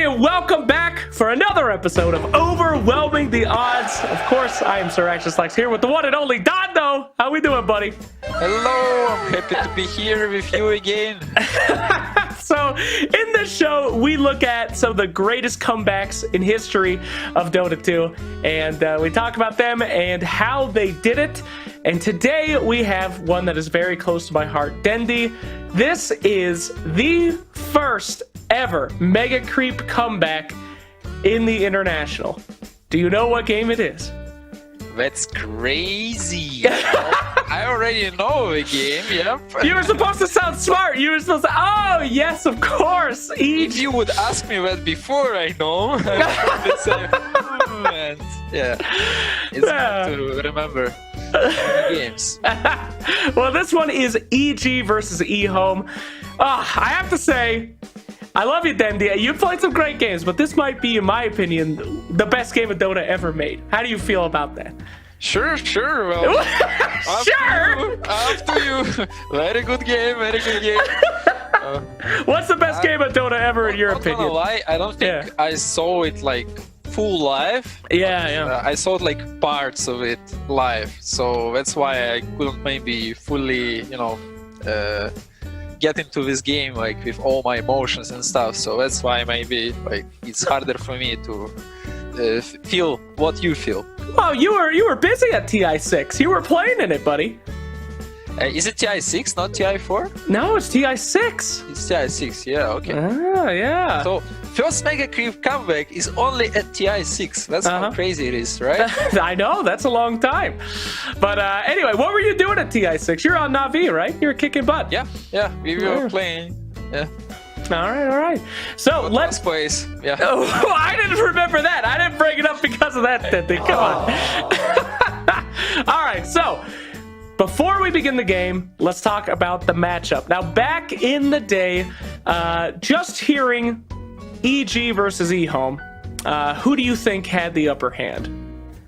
and welcome back for another episode of Overwhelming the Odds. Of course, I am Sir Lex here with the one and only Dondo. How we doing, buddy? Hello, I'm happy to be here with you again. So, in this show, we look at some of the greatest comebacks in history of Dota 2, and we talk about them and how they did it. And today, we have one that is very close to my heart, Dendi. This is the first ever Mega Creep comeback in the International. Do you know what game it is? That's crazy. I already know the game, yep. You were supposed to sound smart. You were supposed to, oh, yes, of course. If you would ask me that before I know, I would say, and yeah, it's good to remember the games. Well, this one is EG versus Ehome. I have to say, I love you, Dendi. You've played some great games, but this might be, in my opinion, the best game of Dota ever made. How do you feel about that? Sure. Well, sure. Up to you. Very good game. What's the best game of Dota ever, in your opinion? Not gonna lie, I don't think I saw it like full live. Yeah. I saw like parts of it live, so that's why I couldn't maybe fully, get into this game like with all my emotions and stuff. So that's why maybe like it's harder for me to feel what you feel. Oh, you were busy at TI6. You were playing in it, buddy. Is it TI6, not TI4? No, it's TI6. It's TI6, yeah, okay. Ah, yeah. So, first Mega Creep comeback is only at TI6. That's how crazy it is, right? I know, that's a long time. But anyway, what were you doing at TI6? You're on Na'Vi, right? You were kicking butt. Yeah, we were playing. Yeah. All right. So let's place. Yeah. Oh, I didn't remember that. I didn't bring it up because of that, Dendi. Come on. All right. So before we begin the game, let's talk about the matchup. Now, back in the day, just hearing EG versus Ehome, who do you think had the upper hand?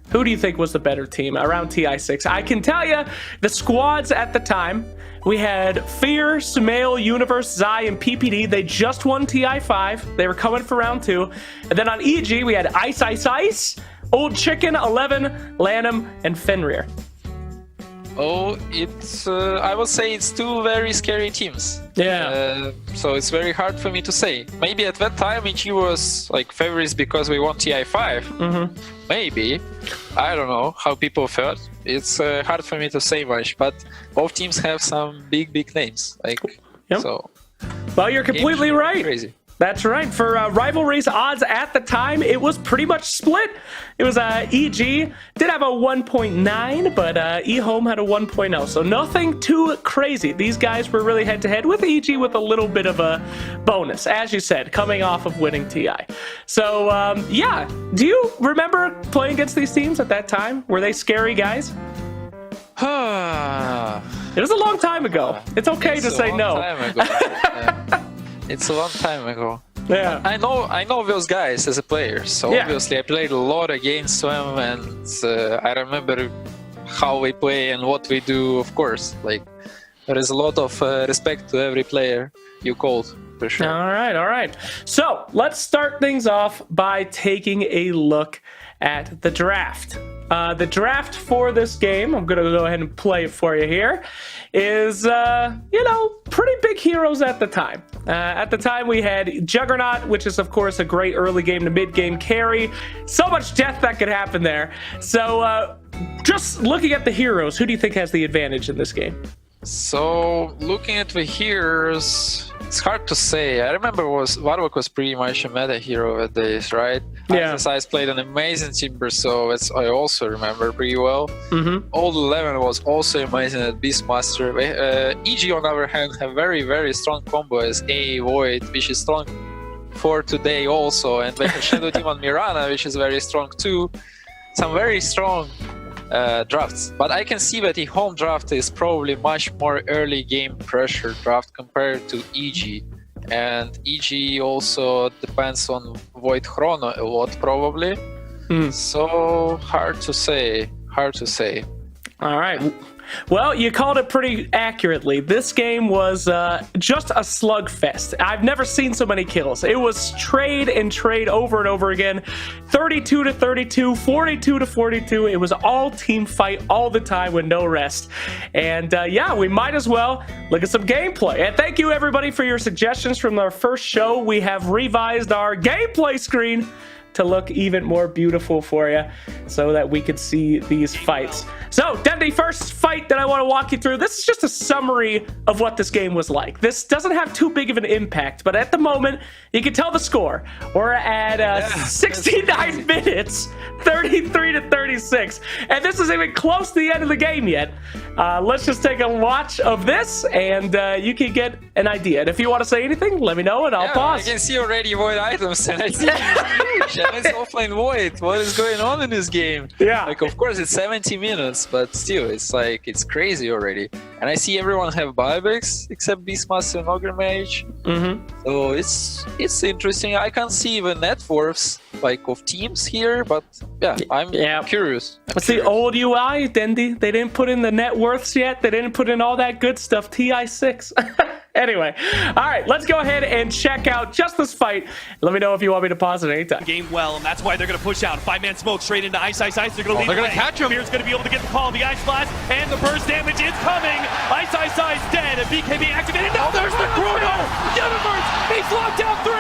Who do you think was the better team around TI6? I can tell you the squads at the time. We had Fear, Sumail, Universe, Zai, and PPD. They just won TI5. They were coming for round 2. And then on EG, we had Ice, Old Chicken, 11, Lanham, and Fenrir. Oh, it's I would say it's two very scary teams. Yeah. So it's very hard for me to say. Maybe at that time EG was like favorites because we won TI5. Mm-hmm. Maybe. I don't know how people felt. It's hard for me to say much, but both teams have some big names. So. Well, you're completely right. Crazy. That's right. For Rivalry's odds at the time, it was pretty much split. It was EG did have a 1.9, but Ehome had a 1.0. So nothing too crazy. These guys were really head-to-head with EG with a little bit of a bonus, as you said, coming off of winning TI. So, yeah. Do you remember playing against these teams at that time? Were they scary guys? It was a long time ago. It's okay to say no. It's a long time ago. Yeah. I know those guys as a player, so obviously I played a lot against them, and I remember how we play and what we do, of course. Like, there is a lot of respect to every player you called, for sure. All right. So, let's start things off by taking a look at the draft. The draft for this game, I'm going to go ahead and play it for you here, is, pretty big heroes at the time. At the time, we had Juggernaut, which is, of course, a great early game to mid-game carry. So much death that could happen there. So, just looking at the heroes, who do you think has the advantage in this game? So, looking at the heroes, it's hard to say. I remember Warwick was pretty much a meta hero at days, right? Yeah. Exercise played an amazing Timber, so I also remember pretty well. Mm-hmm. Old 11 was also amazing at Beastmaster. EG, on the other hand, have very, very strong combo as A Void, which is strong for today also, and they have Shadow Demon Mirana, which is very strong too. Some very strong drafts, but I can see that the home draft is probably much more early game pressure draft compared to EG, and EG also depends on Void Chrono a lot probably. So hard to say. All right. Well, you called it pretty accurately. This game was just a slugfest. I've never seen so many kills. It was trade and trade over and over again. 32 to 32, 42 to 42. It was all team fight all the time with no rest. And yeah, we might as well look at some gameplay. And thank you everybody for your suggestions from our first show. We have revised our gameplay screen to look even more beautiful for you so that we could see these fights. So, Dendi, first fight that I want to walk you through, this is just a summary of what this game was like. This doesn't have too big of an impact, but at the moment, you can tell the score. We're at 69 minutes, 33 to 36, and this isn't even close to the end of the game yet. Let's just take a watch of this, and you can get an idea. And if you want to say anything, let me know, and I'll pause. I can see already void items, and I see it's huge. And it's offline void. What is going on in this game? Yeah. Like, of course, it's 70 minutes, but still, it's like, it's crazy already. And I see everyone have buybacks except Beastmaster and Ogre Mage. So it's interesting. I can't see even net worths like of teams here, but yeah, I'm curious. It's the old UI, Dendi. They didn't put in the net worths yet. They didn't put in all that good stuff. TI6. Anyway, all right, let's go ahead and check out just this fight. Let me know if you want me to pause at any time. Game well, and that's why they're going to push out. 5-man smoke straight into Ice. They're going to lead the way. They're going to catch him. Fear's going to be able to get the call. The Ice Blast and the burst damage is coming. Ice dead. And BKB activated. Now there's the Chrono. Universe. He's locked down 3.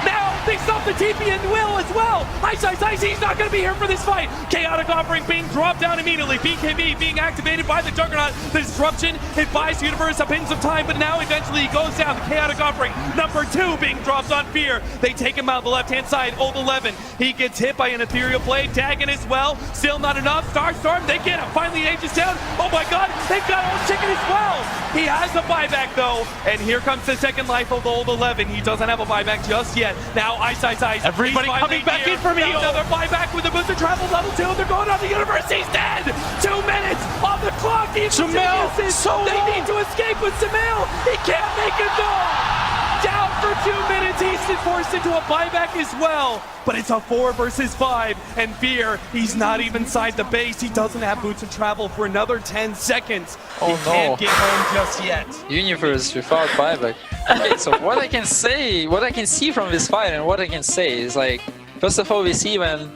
Now they stop the TP and Will as well. Ice. He's not going to be here for this fight. Chaotic Offering being dropped down immediately. BKB being activated by the Juggernaut. The disruption. It buys Universe up in some time, but now eventually he goes down. The Chaotic Offering. Number 2 being dropped on Fear. They take him out the left-hand side. Old 11. He gets hit by an Ethereal Blade. Dagon as well. Still not enough. Starstorm. They get him. Finally, Age is down. Oh my god. They've got old chicken as well. He has a buyback though. And here comes the second life of the old 11. He doesn't have a buyback just yet. Now Ice. Everybody coming back in for me. Another buyback with the booster travel level 2. They're going on the Universe. He's dead. 2 minutes on the clock. They need to escape with Samil. He can't make it though. Down for 2 minutes. He's been forced into a buyback as well. But it's a 4 versus 5. And Fear, he's not even inside the base. He doesn't have boots and travel for another 10 seconds. Oh, he can't get home just yet. Universe without buyback. Okay, so what I can see from this fight and what I can say is like, first of all, we see when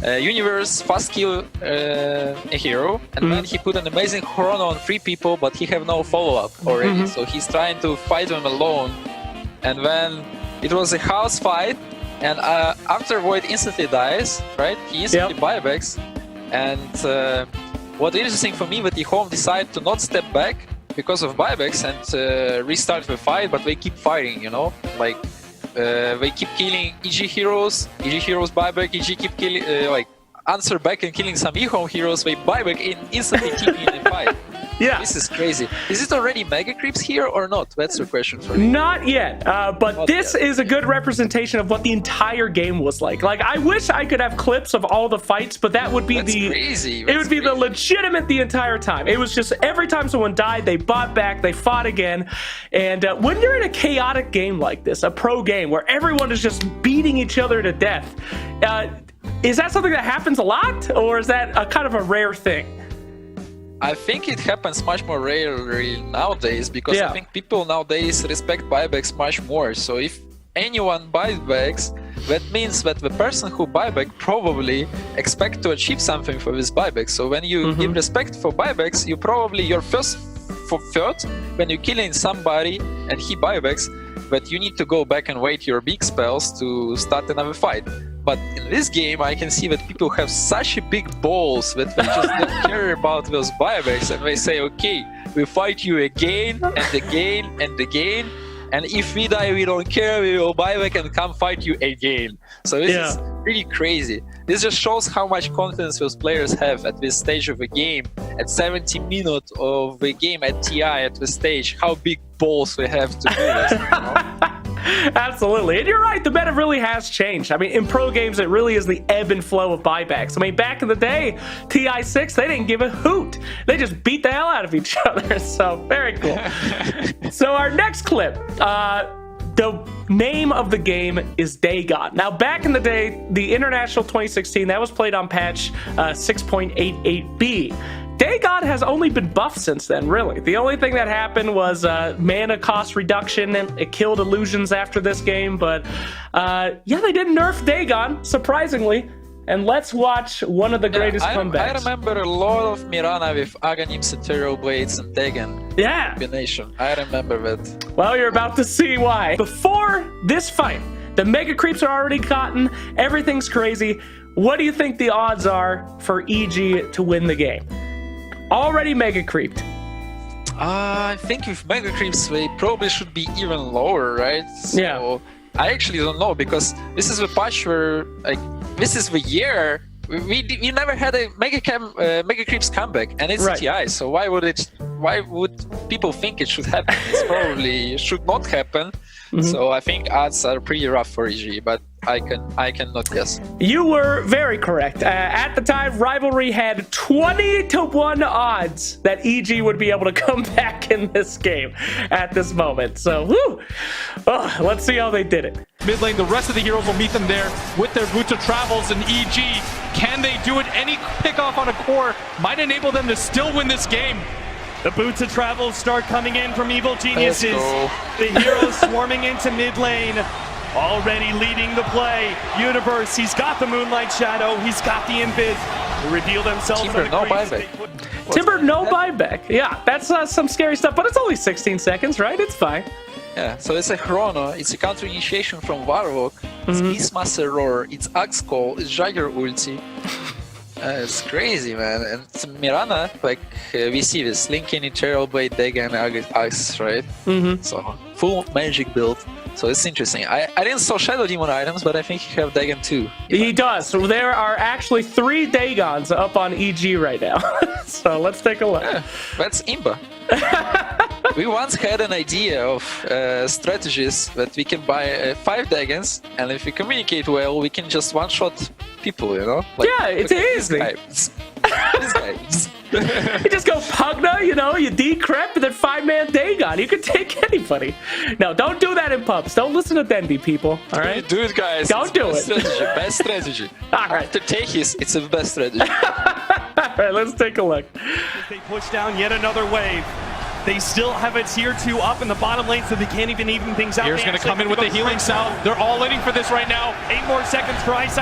Universe fast kill a hero, and then he put an amazing chrono on 3 people, but he have no follow-up already. So he's trying to fight them alone. And when it was a house fight, and after Void instantly dies, right? He instantly buybacks. And what's interesting for me, that Ehome decided to not step back because of buybacks and restart the fight, but they keep fighting, you know? Like, they keep killing EG heroes buyback, EG keep killing, like, answer back and killing some Ehome heroes, they buyback in instantly keeping in the fight. Yeah. This is crazy. Is it already mega creeps here or not? That's the question for me. Not yet, but not this yet. Is a good representation of what the entire game was like. Like, I wish I could have clips of all the fights, but that would be crazy. It would be the legitimate the entire time. It was just every time someone died, they bought back, they fought again. And when you're in a chaotic game like this, a pro game where everyone is just beating each other to death, is that something that happens a lot, or is that a kind of a rare thing? I think it happens much more rarely nowadays, because I think people nowadays respect buybacks much more. So if anyone buybacks, that means that the person who buyback probably expect to achieve something for this buyback. So when you give respect for buybacks, you probably your first thought when you're killing somebody and he buybacks, that you need to go back and wait your big spells to start another fight. But in this game, I can see that people have such a big balls that they just don't care about those buybacks, and they say, okay, we fight you again and again and again, and if we die, we don't care, we will buyback and come fight you again. So this is really crazy. This just shows how much confidence those players have at this stage of the game, at 70 minutes of the game at TI at the stage, how big balls they have to do this, you know? Absolutely. And you're right, the meta really has changed. I mean, in pro games, it really is the ebb and flow of buybacks. I mean, back in the day, TI6, they didn't give a hoot. They just beat the hell out of each other. So, very cool. So, our next clip, the name of the game is DAGON. Now, back in the day, the International 2016, that was played on patch 6.88b. DAGON has only been buffed since then, really. The only thing that happened was mana cost reduction, and it killed illusions after this game. But yeah, they didn't nerf DAGON, surprisingly. And let's watch one of the greatest comebacks. I remember a lot of Mirana with Aghanims, Ethereal Blades, and Dagon. Yeah. Combination. I remember that. Well, you're about to see why. Before this fight, the Mega Creeps are already gotten. Everything's crazy. What do you think the odds are for EG to win the game? Already Mega Creeped. I think with Mega Creeps, they probably should be even lower, right? So yeah. I actually don't know, because this is the patch where, like, this is the year we never had a Mega Creeps comeback, and it's TI. So why would people think it should happen? It's probably should not happen. So I think odds are pretty rough for EG, but I cannot guess. You were very correct. At the time, Rivalry had 20-1 odds that EG would be able to come back in this game at this moment. So, whew. Oh, let's see how they did it. Mid lane, the rest of the heroes will meet them there with their Boots of Travels, and EG, can they do it? Any pickoff on a core might enable them to still win this game. The Boots of Travel start coming in from Evil Geniuses. The heroes swarming into mid lane. Already leading the play. Universe, he's got the Moonlight Shadow. He's got the Invis. They reveal themselves. Timber, no buyback. Timber, no buyback. Yeah, that's some scary stuff, but it's only 16 seconds, right? It's fine. Yeah, so it's a Chrono, it's a counter initiation from Warlock, it's Beastmaster Roar, it's Axe Call, it's Jagger Ulti. It's crazy, man. And Mirana, like, we see this Linkin, Ethereal Blade, Dagon, Axe, right? So, full magic build. So it's interesting. I didn't saw Shadow Demon items, but I think he have Dagon too. He does. So there are actually 3 Dagons up on EG right now. So let's take a look. Yeah, that's Imba. We once had an idea of strategies that we can buy 5 Dagons, and if we communicate well, we can just one-shot people, you know? Like, yeah, it's easy. This guy. You just go Pugna, you know, you decrep, and then 5-man Dagon. You can take anybody. No, don't do that in pubs. Don't listen to Dendi, people. All right? Do it, guys. Don't do it. Best strategy. All right. After Takis, it's the best strategy. All right, let's take a look. They push down yet another wave. They still have a tier 2 up in the bottom lane, so they can't even things out. Here's going to come in with the healing salve. They're all in for this right now. 8 more seconds for Ice.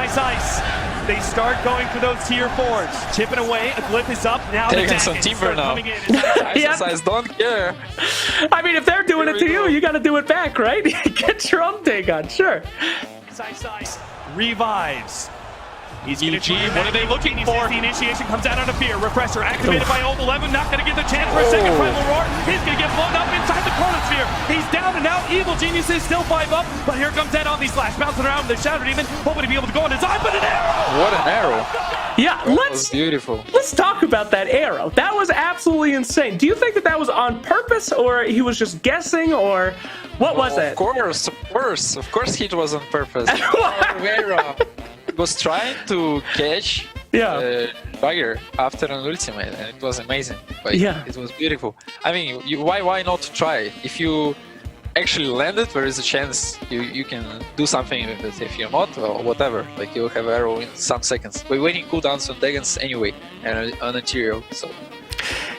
They start going for those tier 4s. Chipping away, a glyph is up. Now taking some Timber now. Ice don't care. I mean, if they're doing it to you, you got to do it back, right? Get your own Dagon, sure. Ice revives. He's EG, what are they looking for? The initiation comes out on a fear. Refresher activated by Old 11. Not going to get the chance for a second Primal Roar. He's going to get blown up inside the chronosphere. He's down and out. Evil Geniuses still 5 up. But here comes that on these slash. Bouncing around with the Shadow Demon. Hoping to be able to go on his eye. But an arrow! What an arrow. Yeah, that was beautiful. Let's talk about that arrow. That was absolutely insane. Do you think that was on purpose, or he was just guessing, or what was it? Of course it was on purpose. Arrow was trying to catch Bagger after an ultimate, and it was amazing. Like, it was beautiful. I mean, why not try? If you actually land it, there is a chance you can do something with it. If you're not, well, whatever. Like, you'll have arrow in some seconds. We're waiting cooldowns on Dagons anyway, and on Ethereal, so...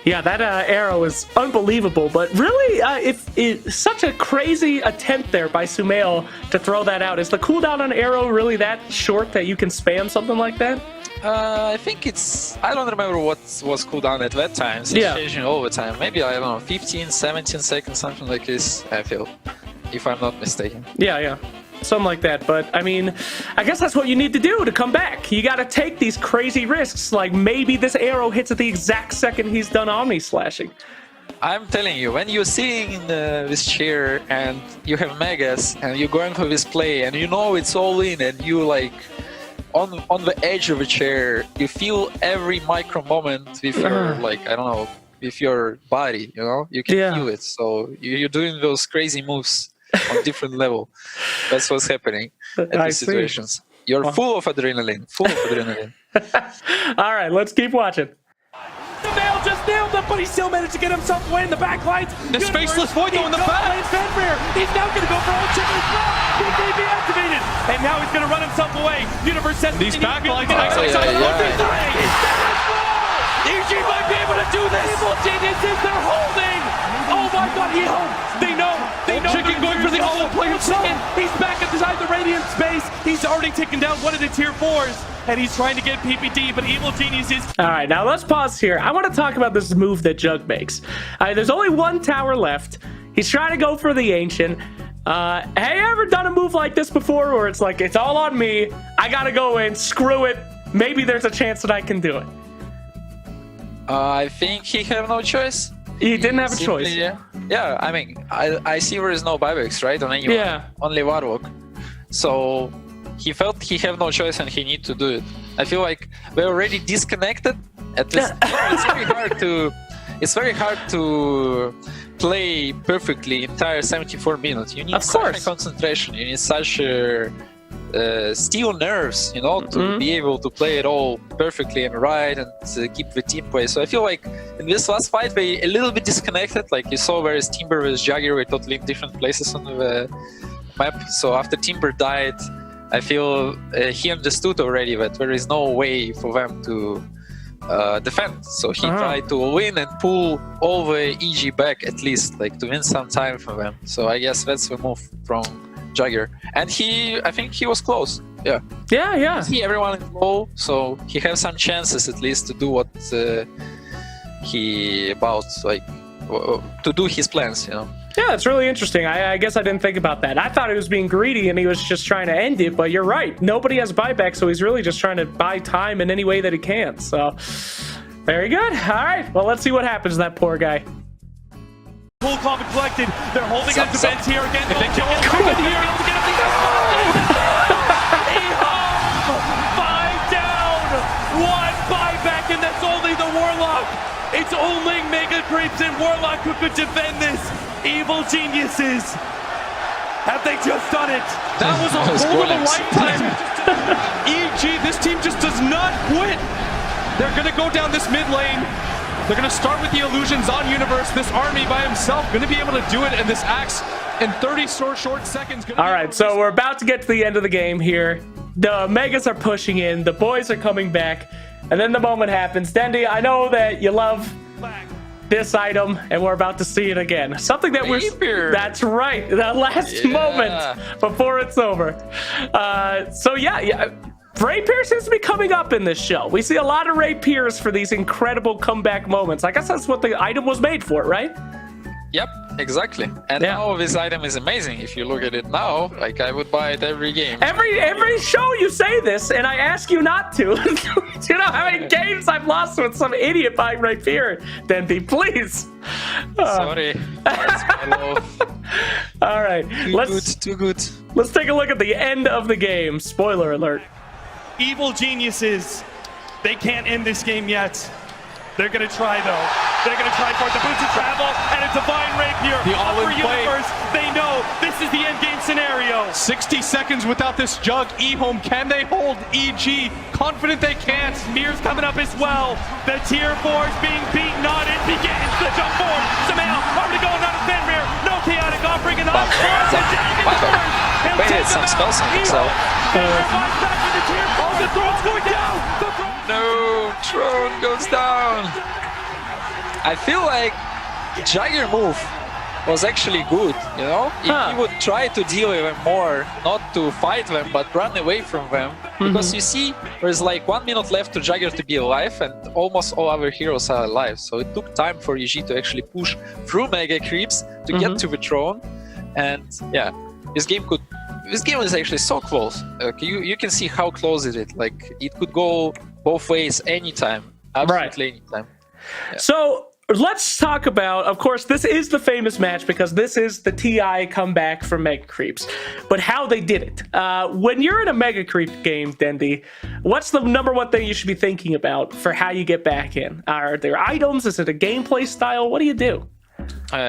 Yeah, that arrow is unbelievable, but really, it's such a crazy attempt there by Sumail to throw that out. Is the cooldown on arrow really that short that you can spam something like that? I think it's... I don't remember what was cooldown at that time. It's changing all the time. Maybe, I don't know, 15, 17 seconds, something like this, I feel, if I'm not mistaken. Yeah. Something like that, but I mean, I guess that's what you need to do to come back. You got to take these crazy risks, like maybe this arrow hits at the exact second he's done Omni slashing. I'm telling you, when you're sitting in this chair and you have Megas and you're going for this play and you know it's all in and you like on the edge of a chair, you feel every micro moment with your like, I don't know, with your body, you know, you can feel it. So you're doing those crazy moves on different level. That's what's happening at these situations. You're full of adrenaline. All right, let's keep watching. Sumail just nailed him, but he still managed to get himself away in the back lines. This faceless void though in the back. He's now going to go for all chicken as well. He be activated, and now he's going to run himself away. Universe says these back lines. EG might be able to do this. Evil Geniuses, they're holding. Oh my god, Ehome. They know. Chicken going for the all-in play himself. He's back inside the Radiant space. He's already taken down one of the tier 4s. And he's trying to get PPD, but Evil Geniuses. All right, now let's pause here. I want to talk about this move that Jug makes. There's only one tower left. He's trying to go for the Ancient. Have you ever done a move like this before where it's like, it's all on me, I gotta go in, screw it, maybe there's a chance that I can do it? I think he have no choice. He didn't have a Simply, choice. Yeah, I mean, I see there is no buybacks, right, on anyone. Yeah. Only Warlock. So he felt he have no choice and he need to do it. I feel like we're already disconnected at this. It's very hard to play perfectly entire 74 minutes. You need such a concentration. You need such steel nerves, you know, to be able to play it all perfectly and right and keep the team play. So I feel like in this last fight we a little bit disconnected. Like you saw, whereas Timber with Jagger were totally in different places on the map. So after Timber died, I feel he understood already that there is no way for them to defend. So he tried to win and pull all the EG back at least, like to win some time for them. So I guess that's the move from Jagger. And I think he was close. Yeah. See everyone is low, so he has some chances at least to do what to do his plans, you know. Yeah, it's really interesting. I guess I didn't think about that. I thought he was being greedy and he was just trying to end it, but you're right. Nobody has buyback, so he's really just trying to buy time in any way that he can. So, very good. All right, well, let's see what happens to that poor guy. Full calm and collected. They're holding up the vents here again. If they kill him, Ehome! 5 down! 1 buyback, and that's only the Warlock. It's only Mega Creeps and Warlock who could defend this. Evil Geniuses. Have they just done it? That was a goal of a lifetime. EG, this team just does not quit. They're going to go down this mid lane. They're going to start with the illusions on Universe. This army by himself going to be able to do it, and this Axe in 30 short seconds. All right, so we're about to get to the end of the game here. The Megas are pushing in. The boys are coming back. And then the moment happens. Dendi, I know that you love this item, and we're about to see it again. Something that that's right, the last moment before it's over. So yeah, Rapier seems to be coming up in this show. We see a lot of Rapiers for these incredible comeback moments. I guess that's what the item was made for, right? Yep, exactly. And now this item is amazing. If you look at it now, like I would buy it every game. Every show you say this, and I ask you not to. Do you know how many games I've lost with some idiot buying Rapier? Dendi, please. Sorry. That's my love. All right. Too good. Let's take a look at the end of the game. Spoiler alert. Evil Geniuses. They can't end this game yet. They're going to try, though. They're going to try for it. The boots of travel and a divine rapier. The all-in play. Universe. They know this is the endgame scenario. 60 seconds without this Jug. Ehome, can they hold EG? Confident they can't. Spear's coming up as well. The tier 4's being beaten on. It begins. The jump forward. Somehow, already going on a Fenrir. No chaotic offering an off. Wait, some spells on himself. Oh, the throne's going down. No, throne goes down. I feel like Jagger move was actually good, you know? If he would try to deal with them more, not to fight them, but run away from them. Because you see, there's like 1 minute left to Jagger to be alive, and almost all our heroes are alive. So it took time for EG to actually push through Mega Creeps to get to the throne. And yeah, this game is actually so close. You can see how close it is. Like it could go both ways anytime. Absolutely anytime. Yeah. So let's talk about, of course, this is the famous match because this is the TI comeback from Mega Creeps, but how they did it. When you're in a Mega Creep game, Dendi, what's the #1 thing you should be thinking about for how you get back in? Are there items? Is it a gameplay style? What do you do?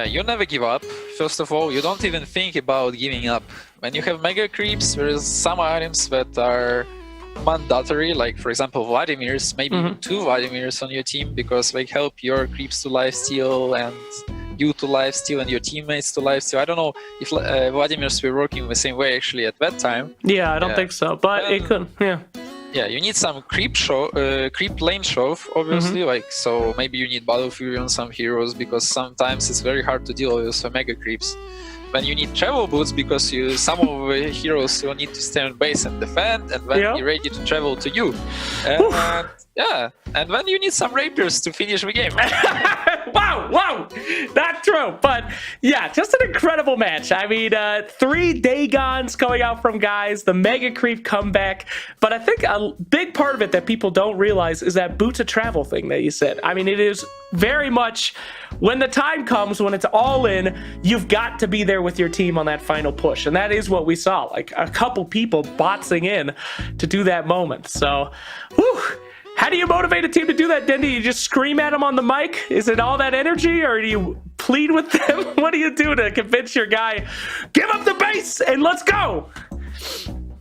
You never give up. First of all, you don't even think about giving up. When you have Mega Creeps, there is some items that are mandatory, like for example Vladimir's, maybe 2 Vladimirs on your team, because they help your creeps to lifesteal and you to lifesteal and your teammates to lifesteal. I don't know if Vladimir's were working the same way actually at that time. Yeah, I don't think so, but it could, Yeah, you need some creep lane shove, obviously. Like, so maybe you need Battle Fury on some heroes because sometimes it's very hard to deal with mega creeps. When you need travel boots because some of the heroes will need to stay on base and defend, and then be ready to travel to you. And yeah, and then you need some rapiers to finish the game. Wow, not true, but yeah, just an incredible match. I mean, 3 Dagons going out from guys, the Mega Creep comeback, but I think a big part of it that people don't realize is that boots of travel thing that you said. I mean, it is very much when the time comes, when it's all in, you've got to be there with your team on that final push, and that is what we saw, like a couple people botsing in to do that moment. So, whew. How do you motivate a team to do that, Dendi? You just scream at them on the mic? Is it all that energy, or do you plead with them? What do you do to convince your guy, give up the base and let's go?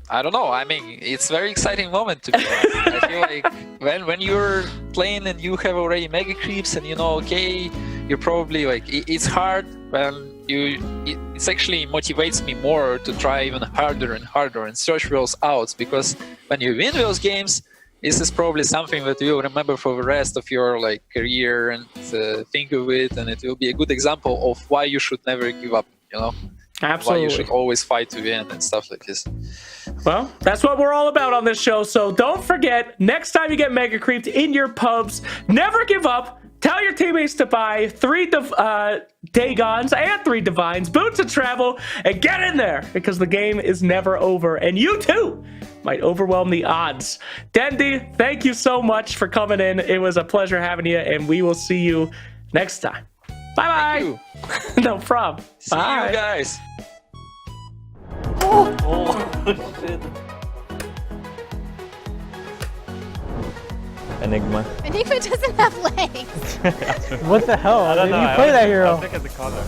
I don't know. I mean, it's a very exciting moment to be honest. I feel like when you're playing and you have already mega creeps and you know, okay, you're probably like, it's hard when it actually motivates me more to try even harder and harder and search those outs, because when you win those games, this is probably something that you'll remember for the rest of your like career and think of it, and it will be a good example of why you should never give up, you know? Absolutely. Why you should always fight to win and stuff like this. Well, that's what we're all about on this show, so don't forget, next time you get Mega Creeped in your pubs, never give up. Tell your teammates to buy 3 Dagons and 3 Divines, boots of travel, and get in there, because the game is never over, and you too might overwhelm the odds. Dendi, thank you so much for coming in. It was a pleasure having you, and we will see you next time. Bye-bye. No problem. See Bye. you guys. Oh, shit. Enigma. Enigma doesn't have legs. What the hell? I don't know. You play that hero. I think it's a color.